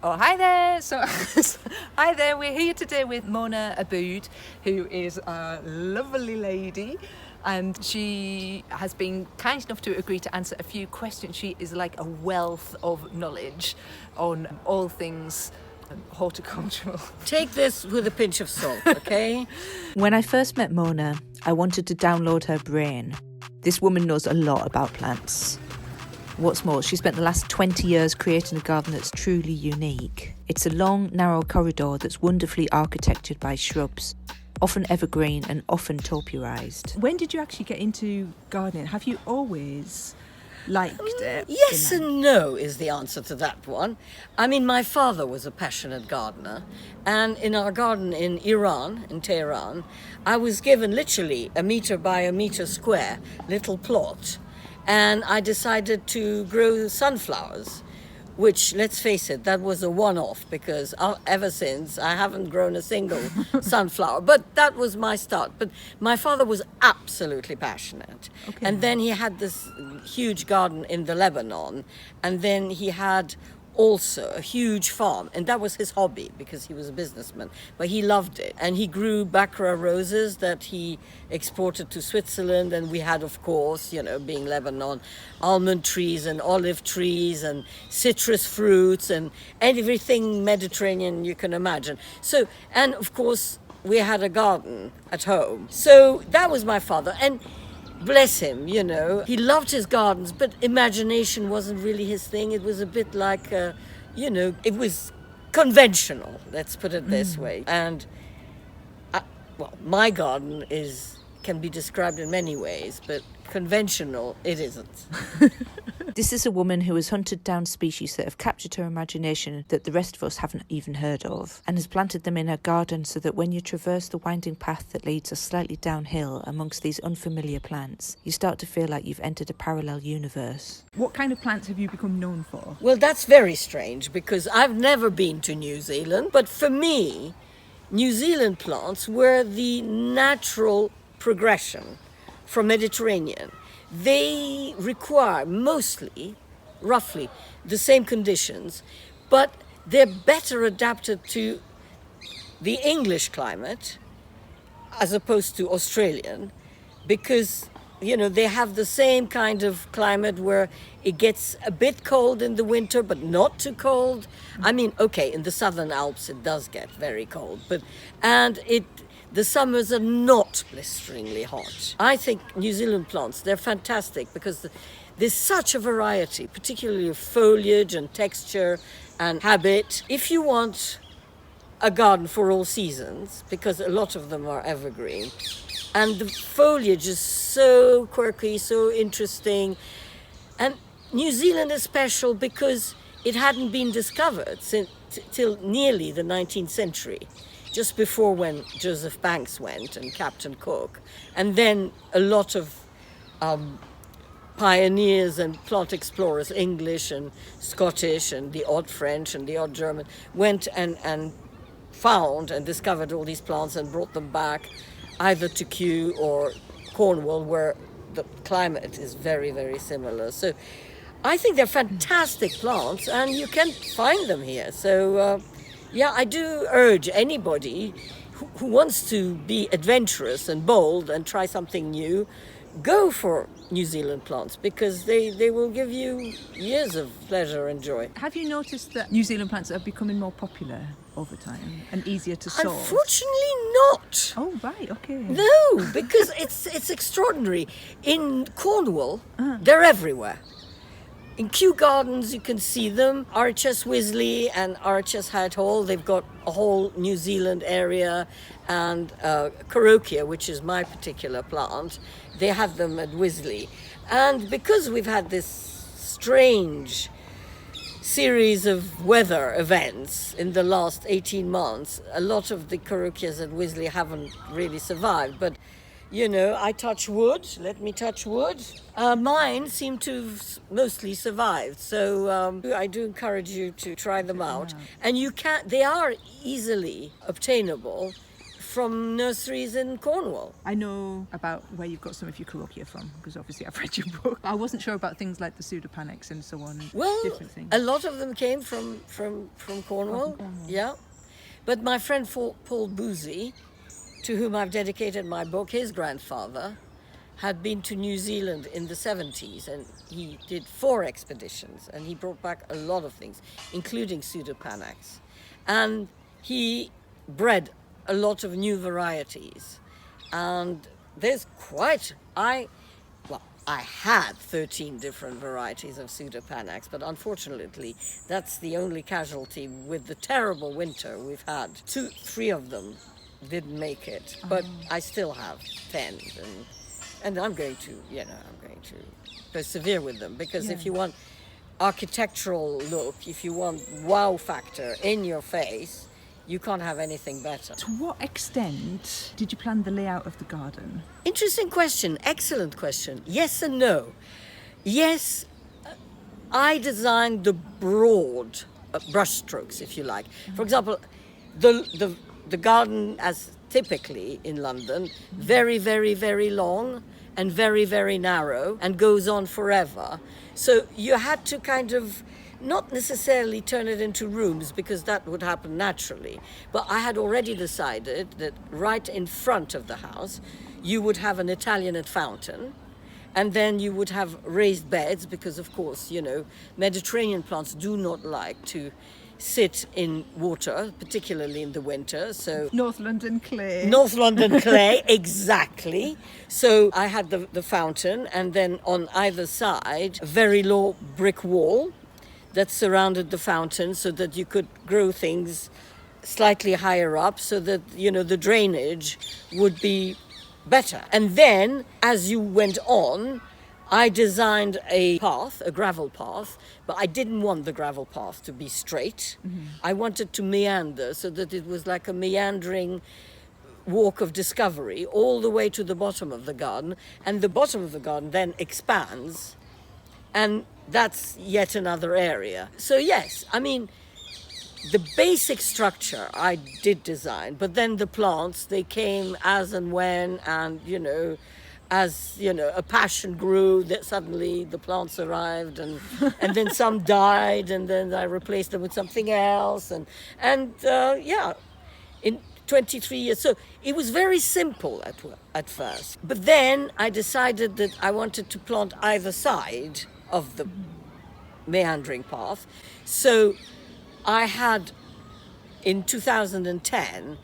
Oh, hi there. Hi there. We're here today with Mona Abboud, who is a lovely lady, and she has been kind enough to agree to answer a few questions. She is like a wealth of knowledge on all things horticultural. Take this with a pinch of salt, okay? When I first met Mona, I wanted to download her brain. This woman knows a lot about plants. What's more, she spent the last 20 years creating a garden that's truly unique. It's a long, narrow corridor that's wonderfully architectured by shrubs, often evergreen and often topiarised. When did you actually get into gardening? Have you always liked it? Yes and no is the answer to that one. I mean, my father was a passionate gardener, and in our garden in Iran, in Tehran, I was given literally a metre by a metre square little plot. And I decided to grow sunflowers, which, let's face it, that was a one-off because ever since I haven't grown a single sunflower. But that was my start. But my father was absolutely passionate. Okay. And then he had this huge garden in the Lebanon. And then he had also a huge farm, and that was his hobby because he was a businessman, but he loved it. And he grew Baccarat roses that he exported to Switzerland, and we had, of course, being Lebanon, almond trees and olive trees and citrus fruits and everything Mediterranean you can imagine. So, and of course we had a garden at home. So that was my father, and bless him, he loved his gardens, but imagination wasn't really his thing. It was a bit like, it was conventional, let's put it this way. And, my garden can be described in many ways, but conventional it isn't. This is a woman who has hunted down species that have captured her imagination that the rest of us haven't even heard of, and has planted them in her garden so that when you traverse the winding path that leads us slightly downhill amongst these unfamiliar plants, you start to feel like you've entered a parallel universe. What kind of plants have you become known for? Well, that's very strange because I've never been to New Zealand, but for me, New Zealand plants were the natural progression from Mediterranean. They require mostly, roughly, the same conditions, but they're better adapted to the English climate as opposed to Australian because, they have the same kind of climate where it gets a bit cold in the winter, but not too cold. I mean, okay, in the Southern Alps it does get very cold, the summers are not blisteringly hot. I think New Zealand plants, they're fantastic because there's such a variety, particularly of foliage and texture and habit. If you want a garden for all seasons, because a lot of them are evergreen, and the foliage is so quirky, so interesting, and New Zealand is special because it hadn't been discovered till nearly the 19th century. Just before when Joseph Banks went and Captain Cook. And then a lot of pioneers and plant explorers, English and Scottish and the odd French and the odd German, went and found and discovered all these plants and brought them back either to Kew or Cornwall, where the climate is very, very similar. So I think they're fantastic plants and you can find them here. So I do urge anybody who wants to be adventurous and bold and try something new, go for New Zealand plants because they will give you years of pleasure and joy. Have you noticed that New Zealand plants are becoming more popular over time and easier to source? Unfortunately not. Oh, right, okay. No, because it's extraordinary. In Cornwall, they're everywhere. In Kew Gardens, you can see them. RHS Wisley and RHS Hyatt Hall, they've got a whole New Zealand area. And Corokia, which is my particular plant, they have them at Wisley. And because we've had this strange series of weather events in the last 18 months, a lot of the Corokias at Wisley haven't really survived. But I touch wood. Let me touch wood. Mine seem to have mostly survived. So I do encourage you to try them out. And they are easily obtainable from nurseries in Cornwall. I know about where you've got some of your Corokia from, because obviously I've read your book. I wasn't sure about things like the pseudopanax and so on. Well, different things. a lot of them came from Cornwall. Yeah. But my friend Paul Boozy, to whom I've dedicated my book, his grandfather had been to New Zealand in the 70s, and he did 4 expeditions, and he brought back a lot of things, including pseudopanax. And he bred a lot of new varieties. And there's I had 13 different varieties of pseudopanax, but unfortunately, that's the only casualty with the terrible winter we've had. 3 of them didn't make it, but I still have 10, and I'm going to persevere with them, because if you want architectural look, if you want wow factor in your face, you can't have anything better. To what extent did you plan the layout of the garden? Interesting question, excellent question. Yes and no. Yes, I designed the broad brushstrokes, if you like. For example, the garden, as typically in London, very, very, very long and very, very narrow and goes on forever. So you had to kind of not necessarily turn it into rooms, because that would happen naturally. But I had already decided that right in front of the house, you would have an Italianate fountain, and then you would have raised beds, because of course, Mediterranean plants do not like to sit in water, particularly in the winter. So North London clay. North London clay, exactly. So I had the fountain, and then on either side, a very low brick wall that surrounded the fountain, so that you could grow things slightly higher up, so that, the drainage would be better. And then, as you went on, I designed a path, a gravel path, but I didn't want the gravel path to be straight. I wanted to meander, so that it was like a meandering walk of discovery all the way to the bottom of the garden, and the bottom of the garden then expands, and that's yet another area. So yes, I mean, the basic structure I did design, but then the plants, they came as and when, and as a passion grew, that suddenly the plants arrived, and then some died, and then I replaced them with something else, and in 23 years. So it was very simple at first. But then I decided that I wanted to plant either side of the meandering path. So I had, in 2010,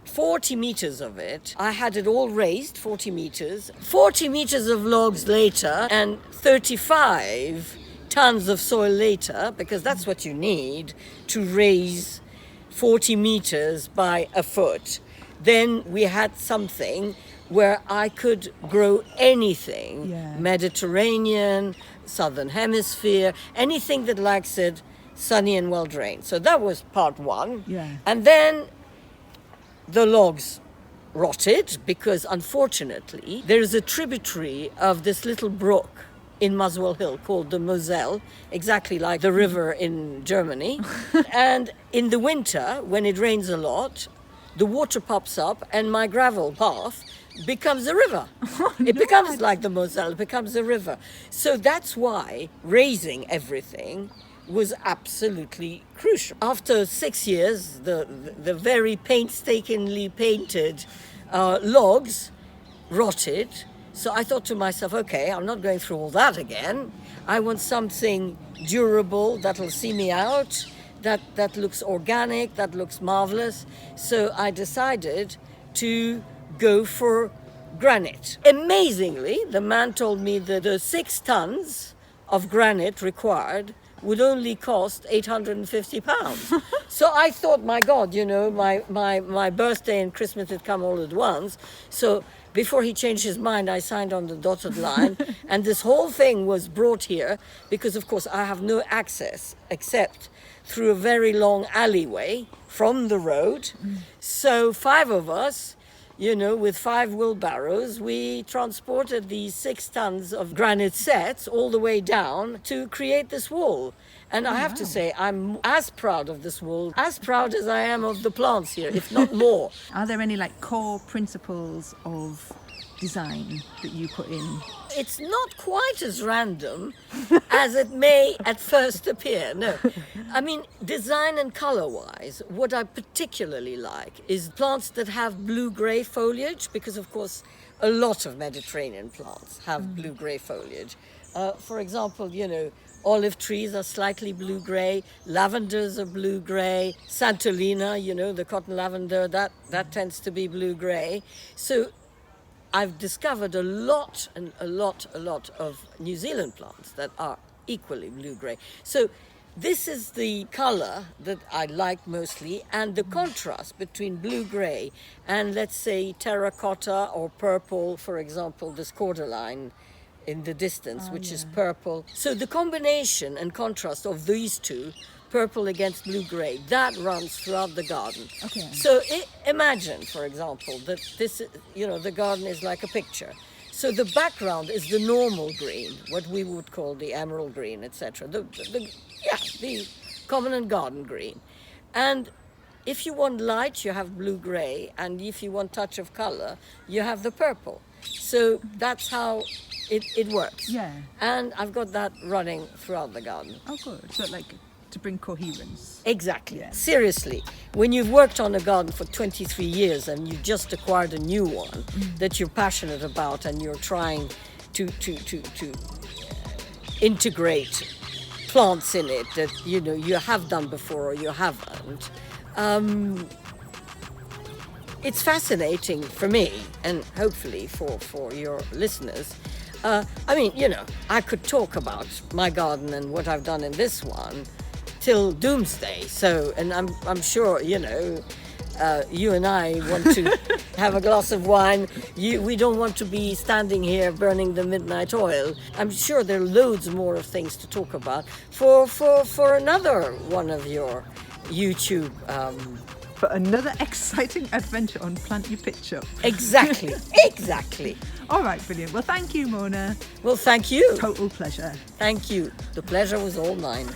40 meters of it. I had it all raised, 40 meters. 40 meters of logs later, and 35 tons of soil later, because that's what you need to raise 40 meters by a foot. Then we had something where I could grow anything, Mediterranean, Southern Hemisphere, anything that likes it sunny and well drained. So that was part one. And then the logs rotted, because unfortunately there is a tributary of this little brook in Muswell Hill called the Moselle, exactly like the river in Germany. And in the winter, when it rains a lot, the water pops up, and my gravel path becomes a river. It becomes like the Moselle, it becomes a river. So that's why raising everything was absolutely crucial. After 6 years, the very painstakingly painted logs rotted. So I thought to myself, okay, I'm not going through all that again. I want something durable that'll see me out, that looks organic, that looks marvelous. So I decided to go for granite. Amazingly, the man told me that the 6 tons of granite required would only cost £850. So I thought, my God, my birthday and Christmas had come all at once. So before he changed his mind, I signed on the dotted line. And this whole thing was brought here because, of course, I have no access except through a very long alleyway from the road. So 5 of us with 5 wheelbarrows, we transported these 6 tons of granite sets all the way down to create this wall. And I have to say, I'm as proud of this wall, as proud as I am of the plants here, if not more. Are there any like core principles of design that you put in? It's not quite as random as it may at first appear. No. I mean, design and color-wise, what I particularly like is plants that have blue-grey foliage, because, of course, a lot of Mediterranean plants have blue-grey foliage. For example, olive trees are slightly blue-grey, lavenders are blue-grey, Santolina, the cotton lavender, that tends to be blue-grey. So I've discovered a lot of New Zealand plants that are equally blue-grey. So this is the color that I like mostly, and the contrast between blue-grey and, let's say, terracotta or purple, for example, this cordyline in the distance, which is purple. So the combination and contrast of these two, purple against blue-grey, that runs throughout the garden. Okay. So imagine, for example, that this, the garden is like a picture. So the background is the normal green, what we would call the emerald green, etc. The common and garden green. And if you want light, you have blue-grey, and if you want touch of color, you have the purple. So that's how it works. Yeah. And I've got that running throughout the garden. Oh, good. So like to bring coherence. Exactly. Yeah. Seriously, when you've worked on a garden for 23 years and you just acquired a new one that you're passionate about and you're trying to integrate plants in it that you have done before or you haven't, it's fascinating for me and hopefully for your listeners. I could talk about my garden and what I've done in this one till doomsday. So, and I'm sure, you and I want to have a glass of wine. We don't want to be standing here burning the midnight oil. I'm sure there are loads more of things to talk about for another one of your YouTube. For another exciting adventure on Plant Your Pitch Up. Exactly. All right, brilliant. Well, thank you, Mona. Well, thank you. Total pleasure. Thank you. The pleasure was all mine.